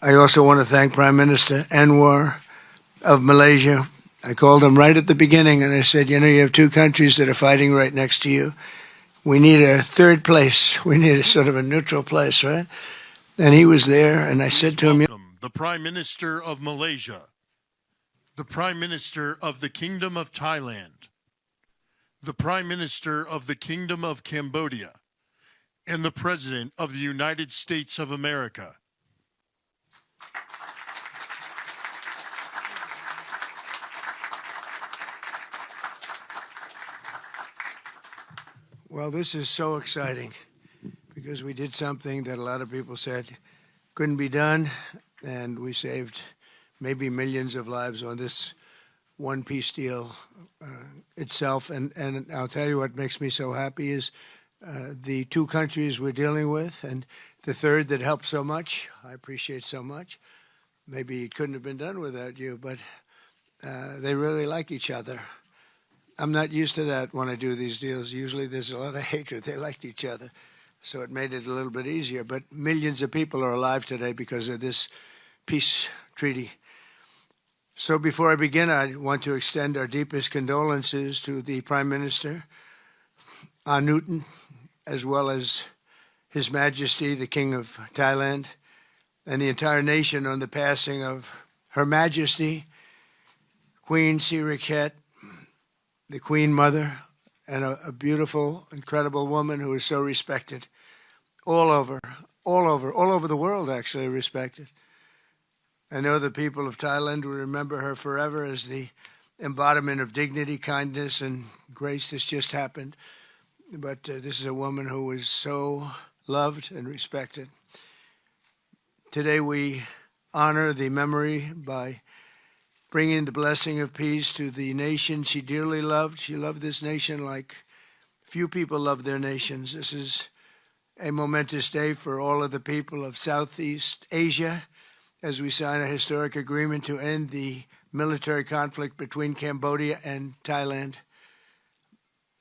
I also want to thank Prime Minister Anwar of Malaysia. I called him right at the beginning and I said, you have two countries that are fighting right next to you. We need a third place. We need a sort of a neutral place, right? And he was there, and I said to him, the Prime Minister of Malaysia, the Prime Minister of the Kingdom of Thailand, the Prime Minister of the Kingdom of Cambodia, and the President of the United States of America. well, this is so exciting because we did something that a lot of people said couldn't be done, and we saved maybe millions of lives on this one peace deal itself. And I'll tell you what makes me so happy is the two countries we're dealing with, and the third that helped so much. I appreciate so much. Maybe it couldn't have been done without you, but they really like each other. I'm not used to that when I do these deals. Usually there's a lot of hatred. They liked each other, so it made it a little bit easier. But millions of people are alive today because of this peace treaty. So before I begin, I want to extend our deepest condolences to the Prime Minister, Newton, as well as His Majesty, the King of Thailand, and the entire nation on the passing of Her Majesty, Queen Sirikhet, the Queen Mother, and a beautiful, incredible woman who is so respected all over the world, actually respected. I know the people of Thailand will remember her forever as the embodiment of dignity, kindness, and grace. This just happened. But this is a woman who was so loved and respected. Today we honor the memory by bringing the blessing of peace to the nation she dearly loved. She loved this nation like few people love their nations. This is a momentous day for all of the people of Southeast Asia as we sign a historic agreement to end the military conflict between Cambodia and Thailand.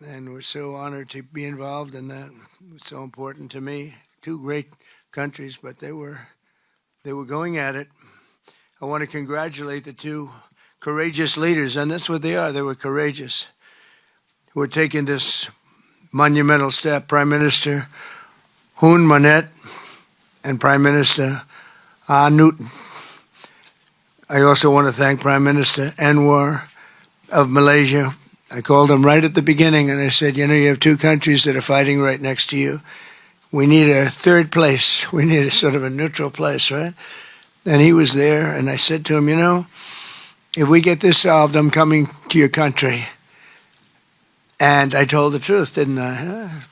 And we're so honored to be involved in that. It was so important to me. Two great countries, but they were going at it. I want to congratulate the two courageous leaders, and that's what they are. They were courageous, who are taking this monumental step. Prime Minister Hun Manet and Prime Minister Newton. I also want to thank Prime Minister Anwar of Malaysia. I called him right at the beginning and I said, you have two countries that are fighting right next to you. We need a third place. We need a sort of a neutral place, right? And he was there, and I said to him, if we get this solved, I'm coming to your country. And I told the truth, didn't I?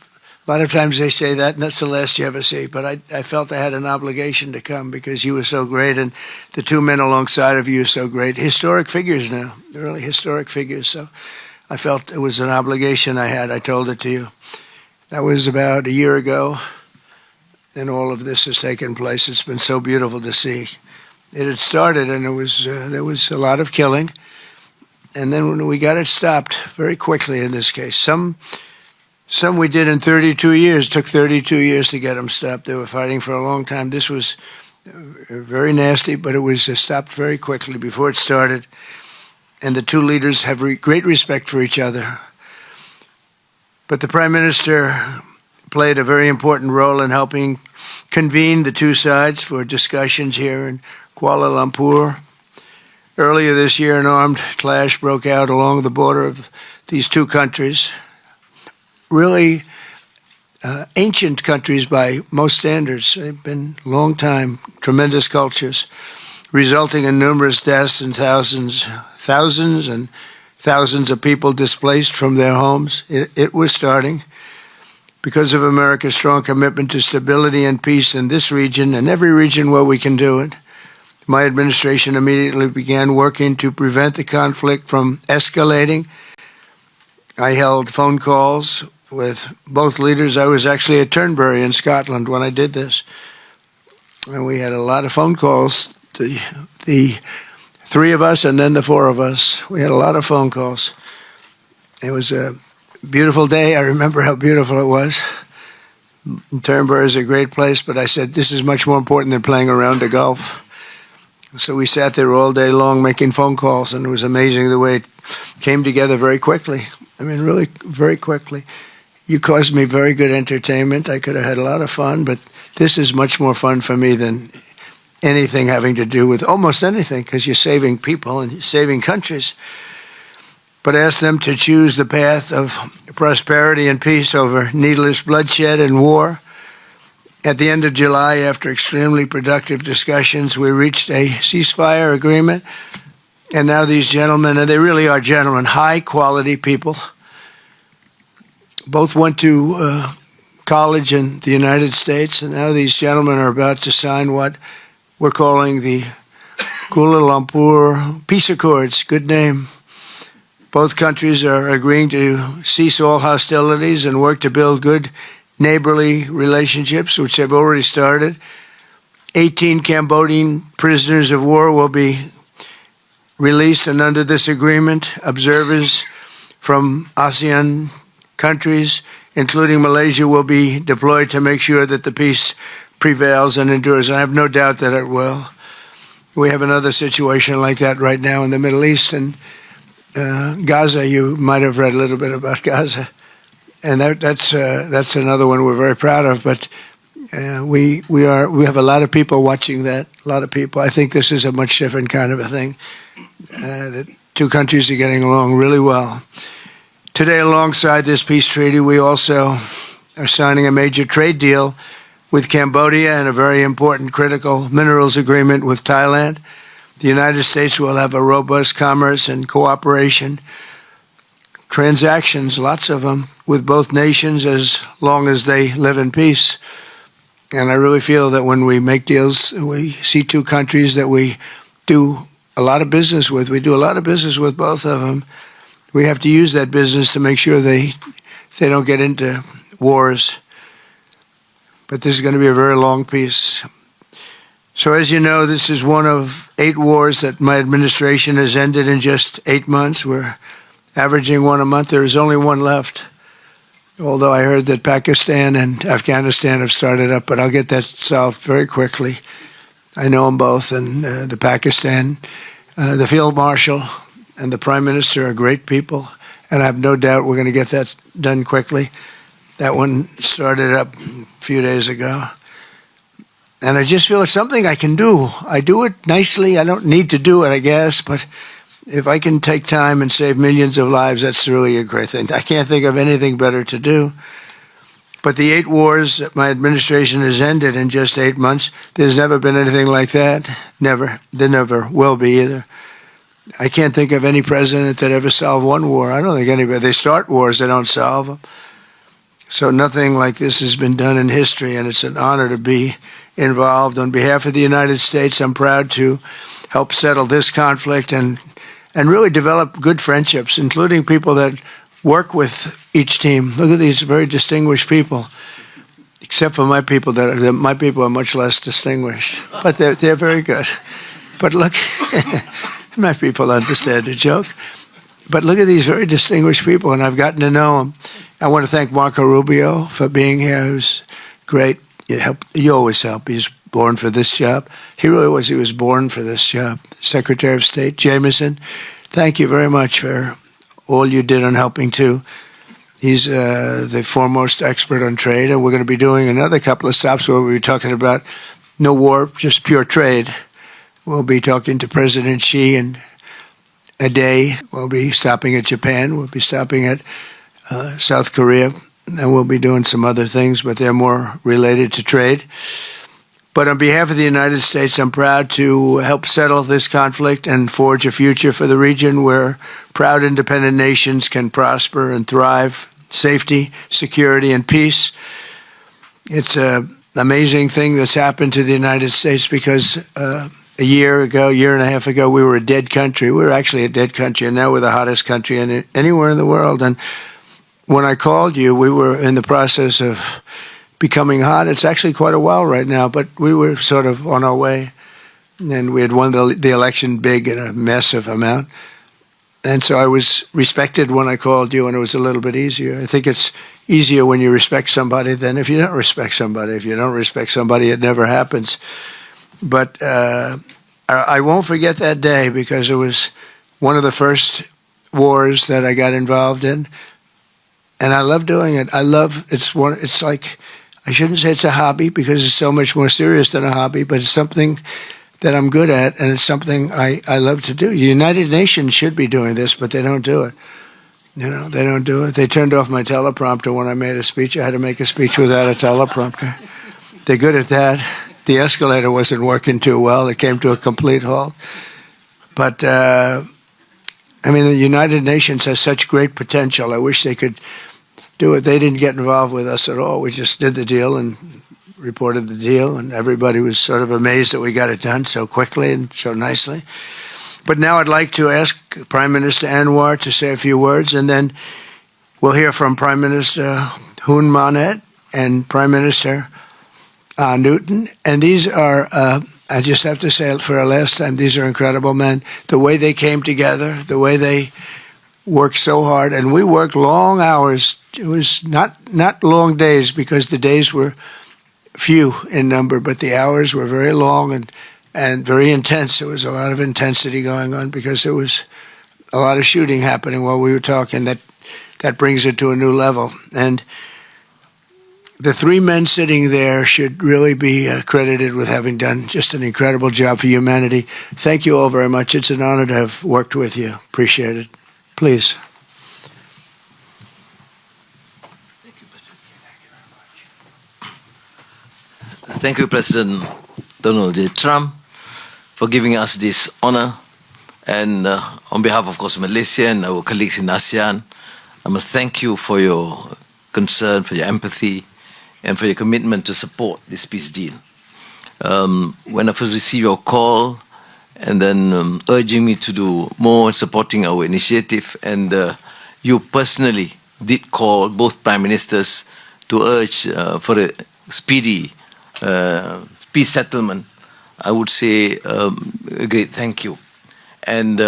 A lot of times they say that, and that's the last you ever see. But I felt I had an obligation to come because you were so great, and the two men alongside of you are so great. Historic figures now, really historic figures. So I felt it was an obligation I had. I told it to you. That was about a year ago, and all of this has taken place. It's been so beautiful to see. It had started, and there was a lot of killing. And then when we got it stopped very quickly in this case, some we did in 32 years. It took 32 years to get them stopped. They were fighting for a long time. This was very nasty, but it was stopped very quickly before it started. And the two leaders have great respect for each other. But the Prime Minister played a very important role in helping convene the two sides for discussions here in Kuala Lumpur. Earlier this year, an armed clash broke out along the border of these two countries. Really ancient countries by most standards. They've been long time, tremendous cultures, resulting in numerous deaths and thousands and thousands of people displaced from their homes. It was starting because of America's strong commitment to stability and peace in this region and every region where we can do it. My administration immediately began working to prevent the conflict from escalating. I held phone calls with both leaders. I was actually at Turnberry in Scotland when I did this. And we had a lot of phone calls, the three of us and then the four of us. We had a lot of phone calls. It was a beautiful day. I remember how beautiful it was. Turnberry is a great place, but I said, this is much more important than playing around the Gulf. So we sat there all day long making phone calls, and it was amazing the way it came together very quickly. I mean, really very quickly. You caused me very good entertainment. I could have had a lot of fun, but this is much more fun for me than anything having to do with almost anything, because you're saving people and you're saving countries. But ask them to choose the path of prosperity and peace over needless bloodshed and war. At the end of July, after extremely productive discussions, we reached a ceasefire agreement. And now these gentlemen, and they really are gentlemen, high-quality people, both went to college in the United States, and now these gentlemen are about to sign what we're calling the Kuala Lumpur Peace Accords. Good name. Both countries are agreeing to cease all hostilities and work to build good neighborly relationships, which have already started. 18 Cambodian prisoners of war will be released, and under this agreement, observers from ASEAN countries, including Malaysia, will be deployed to make sure that the peace prevails and endures. I have no doubt that it will. We have another situation like that right now in the Middle East, and Gaza. You might have read a little bit about Gaza, and that's another one we're very proud of. But we have a lot of people watching that. A lot of people. I think this is a much different kind of a thing. The two countries are getting along really well. Today, alongside this peace treaty, we also are signing a major trade deal with Cambodia and a very important critical minerals agreement with Thailand. The United States will have a robust commerce and cooperation transactions, lots of them, with both nations as long as they live in peace. And I really feel that when we make deals, we see two countries that we do a lot of business with. We do a lot of business with both of them. We have to use that business to make sure they don't get into wars. But this is going to be a very long peace. So as you know, this is one of 8 wars that my administration has ended in just 8 months. We're averaging one a month. There is only one left, although I heard that Pakistan and Afghanistan have started up, but I'll get that solved very quickly. I know them both, and the Pakistan, the Field Marshal and the Prime Minister are great people, and I have no doubt we're going to get that done quickly. That one started up a few days ago. And I just feel it's something I can do. I do it nicely. I don't need to do it, I guess, but if I can take time and save millions of lives, that's really a great thing. I can't think of anything better to do. But the 8 wars that my administration has ended in just 8 months, there's never been anything like that. Never. There never will be either. I can't think of any president that ever solved one war. I don't think anybody. They start wars, they don't solve them. So nothing like this has been done in history, and it's an honor to be involved. On behalf of the United States, I'm proud to help settle this conflict and really develop good friendships, including people that work with each team. Look at these very distinguished people, except for my people. My people are much less distinguished, but they're very good. But look, my people understand the joke. But look at these very distinguished people, and I've gotten to know them. I want to thank Marco Rubio for being here. He was great. You always help. He's born for this job. He really was. He was born for this job. Secretary of State Jameson, thank you very much for all you did on helping too. He's the foremost expert on trade, and we're going to be doing another couple of stops where we'll be talking about no war, just pure trade. We'll be talking to President Xi in a day. We'll be stopping at Japan. We'll be stopping at South Korea. And we'll be doing some other things, but they're more related to trade. But on behalf of the United States, I'm proud to help settle this conflict and forge a future for the region where proud independent nations can prosper and thrive, safety, security, and peace. It's an amazing thing that's happened to the United States because a year and a half ago, we were a dead country. We were actually a dead country, and now we're the hottest country anywhere in the world. And when I called you, we were in the process of becoming hot. It's actually quite a while right now, but we were sort of on our way. And we had won the election big in a massive amount. And so I was respected when I called you, and it was a little bit easier. I think it's easier when you respect somebody than if you don't respect somebody. If you don't respect somebody, it never happens. But I won't forget that day because it was one of the first wars that I got involved in, and I love doing it. It's like, I shouldn't say it's a hobby because it's so much more serious than a hobby, but it's something that I'm good at, and it's something I love to do. The United Nations should be doing this, but they don't do it. They don't do it. They turned off my teleprompter when I made a speech. I had to make a speech without a teleprompter. They're good at that. The escalator wasn't working too well. It came to a complete halt. But, the United Nations has such great potential. I wish they could do it. They didn't get involved with us at all. We just did the deal and reported the deal, and everybody was sort of amazed that we got it done so quickly and so nicely. But now I'd like to ask Prime Minister Anwar to say a few words, and then we'll hear from Prime Minister Hun Manet and Prime Minister Newton. And these are, I just have to say it for a last time, these are incredible men. The way they came together, the way they worked so hard, and we worked long hours. It was not long days because the days were few in number, but the hours were very long and very intense. There was a lot of intensity going on because there was a lot of shooting happening while we were talking. That brings it to a new level. And the three men sitting there should really be credited with having done just an incredible job for humanity. Thank you all very much. It's an honor to have worked with you. Appreciate it. Please. Thank you, President Donald J. Trump, for giving us this honor. And on behalf, of course, Malaysia and our colleagues in ASEAN, I must thank you for your concern, for your empathy, and for your commitment to support this peace deal. When I first received your call and then urging me to do more in supporting our initiative, and you personally did call both prime ministers to urge for a speedy peace settlement, I would say a great thank you. And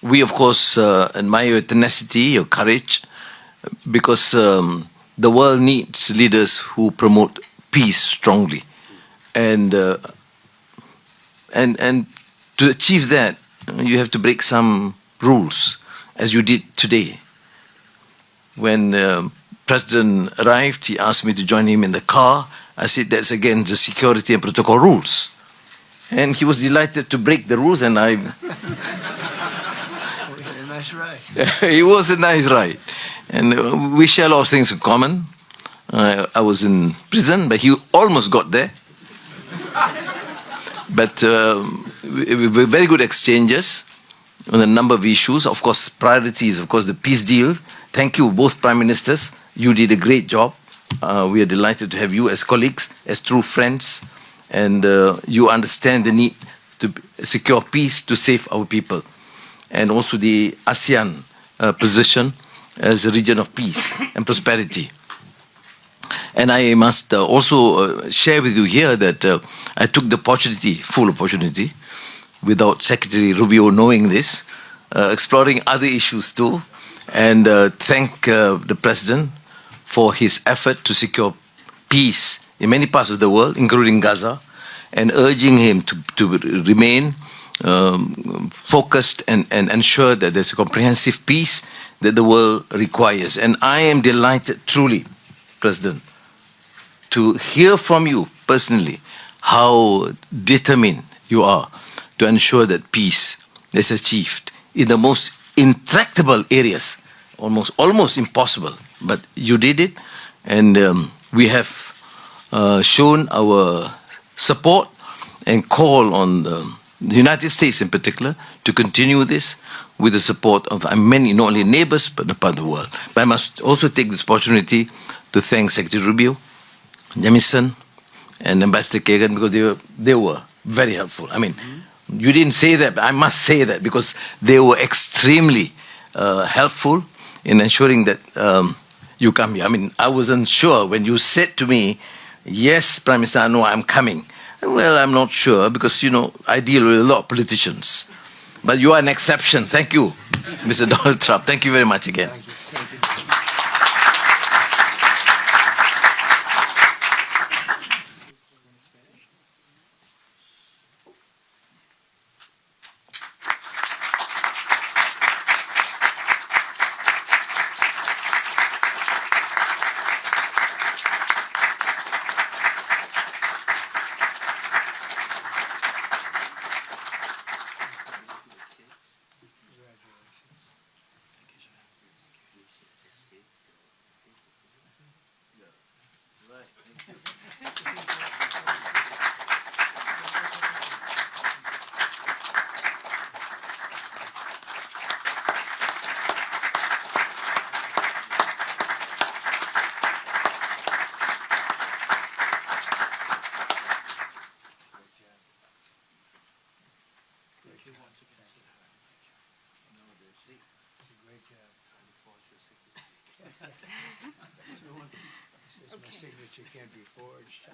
we, of course, admire your tenacity, your courage, because the world needs leaders who promote peace strongly. And to achieve that, you have to break some rules, as you did today. When President arrived, he asked me to join him in the car. I said, that's against the security and protocol rules. And he was delighted to break the rules, and I... A nice ride. It was a nice ride. And we share a lot of things in common. I was in prison, but he almost got there. But very good exchanges on a number of issues. Of course, priorities, of course, the peace deal. Thank you, both prime ministers. You did a great job. We are delighted to have you as colleagues, as true friends, and you understand the need to secure peace to save our people, and also the ASEAN position as a region of peace and prosperity. And I must also share with you here that I took the opportunity, full opportunity, without Secretary Rubio knowing this, exploring other issues too, and thank the President for his effort to secure peace in many parts of the world, including Gaza, and urging him to remain focused and ensure that there's a comprehensive peace that the world requires. And I am delighted, truly, President, to hear from you personally how determined you are to ensure that peace is achieved in the most intractable areas, almost impossible. But you did it, and we have shown our support and call on the United States in particular to continue this with the support of many, not only neighbors, but part of the world. But I must also take this opportunity to thank Secretary Rubio, Jamison, and Ambassador Kagan, because they were very helpful. I mean, you didn't say that, but I must say that, because they were extremely helpful in ensuring that you come here. I mean, I wasn't sure when you said to me, yes, Prime Minister, no, I'm coming. Well, I'm not sure, because, I deal with a lot of politicians. But you are an exception. Thank you, Mr. Donald Trump. Thank you very much again. Thank you. It's a great job. Says my signature can't be forged.